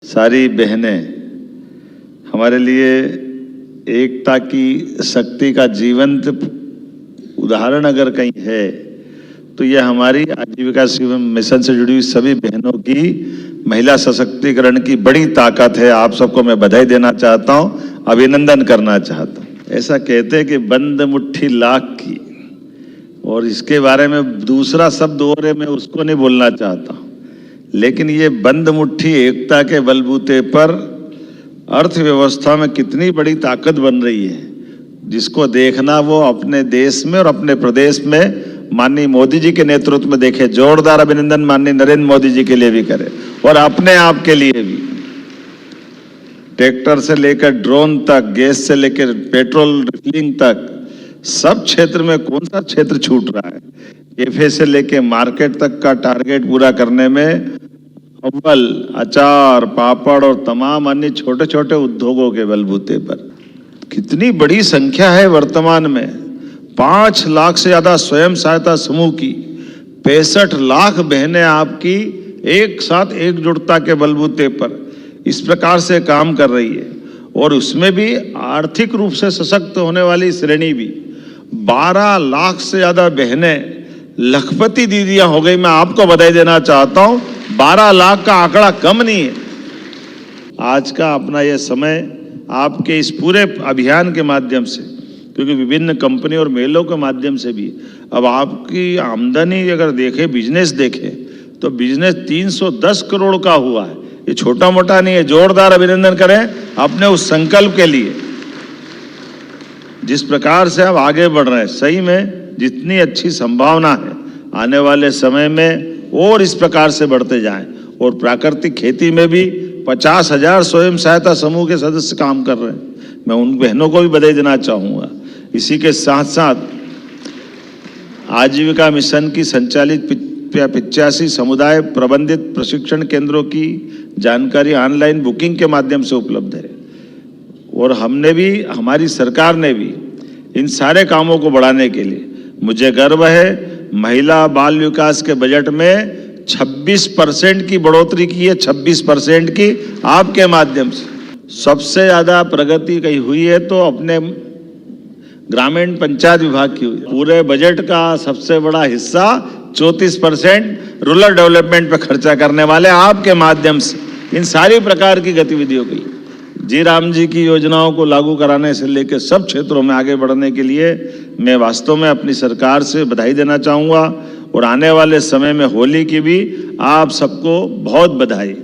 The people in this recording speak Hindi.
सारी बहनें हमारे लिए एकता की शक्ति का जीवंत उदाहरण अगर कहीं है तो यह हमारी आजीविका मिशन से जुड़ी हुई सभी बहनों की महिला सशक्तिकरण की बड़ी ताकत है। आप सबको मैं बधाई देना चाहता हूं, अभिनंदन करना चाहता हूं। ऐसा कहते हैं कि बंद मुट्ठी लाख की, और इसके बारे में दूसरा शब्द और है, मैं उसको नहीं बोलना चाहता, लेकिन ये बंद मुट्ठी एकता के बलबूते पर अर्थव्यवस्था में कितनी बड़ी ताकत बन रही है, जिसको देखना वो अपने देश में और अपने प्रदेश में माननीय मोदी जी के नेतृत्व में देखे। जोरदार अभिनंदन माननीय नरेंद्र मोदी जी के लिए भी करें और अपने आप के लिए भी। ट्रैक्टर से लेकर ड्रोन तक, गैस से लेकर पेट्रोल रिफिलिंग तक, सब क्षेत्र में कौन सा क्षेत्र छूट रहा है। कैफे से लेकर मार्केट तक का टारगेट पूरा करने में अव्वल अचार, पापड़ और तमाम अन्य छोटे छोटे उद्योगों के बलबूते पर कितनी बड़ी संख्या है। वर्तमान में 5 लाख से ज्यादा स्वयं सहायता समूह की 65 लाख बहनें आपकी एक साथ एकजुटता के बलबूते पर इस प्रकार से काम कर रही है, और उसमें भी आर्थिक रूप से सशक्त होने वाली श्रेणी भी 12 लाख से ज्यादा बहनें लखपति दीदियां हो गई। मैं आपको बधाई देना चाहता हूं, 12 लाख का आंकड़ा कम नहीं है। आज का अपना यह समय आपके इस पूरे अभियान के माध्यम से, क्योंकि विभिन्न कंपनी और मेलों के माध्यम से भी अब आपकी आमदनी अगर देखें, बिजनेस देखें तो बिजनेस 310 करोड़ का हुआ है। ये छोटा मोटा नहीं है। जोरदार अभिनंदन करें अपने उस संकल्प के लिए, जिस प्रकार से आप आगे बढ़ रहे हैं। सही में जितनी अच्छी संभावना है आने वाले समय में और इस प्रकार से बढ़ते जाएं। और प्राकृतिक खेती में भी 50,000 स्वयं सहायता समूह के सदस्य काम कर रहे हैं। मैं उन बहनों को भी बधाई देना चाहूँगा। इसी के साथ साथ आजीविका मिशन की संचालित 85 समुदाय प्रबंधित प्रशिक्षण केंद्रों की जानकारी ऑनलाइन बुकिंग के माध्यम से उपलब्ध है, और हमने भी, हमारी सरकार ने भी इन सारे कामों को बढ़ाने के लिए, मुझे गर्व है, महिला बाल विकास के बजट में 26% की बढ़ोतरी की है। 26% की आपके माध्यम से। सबसे ज्यादा प्रगति कहीं हुई है तो अपने ग्रामीण पंचायत विभाग की हुई। पूरे बजट का सबसे बड़ा हिस्सा 34% रूरल डेवलपमेंट पे खर्चा करने वाले आपके माध्यम से इन सारी प्रकार की गतिविधियों की, जी राम जी की योजनाओं को लागू कराने से लेकर सब क्षेत्रों में आगे बढ़ने के लिए मैं वास्तव में अपनी सरकार से बधाई देना चाहूँगा। और आने वाले समय में होली की भी आप सबको बहुत बधाई।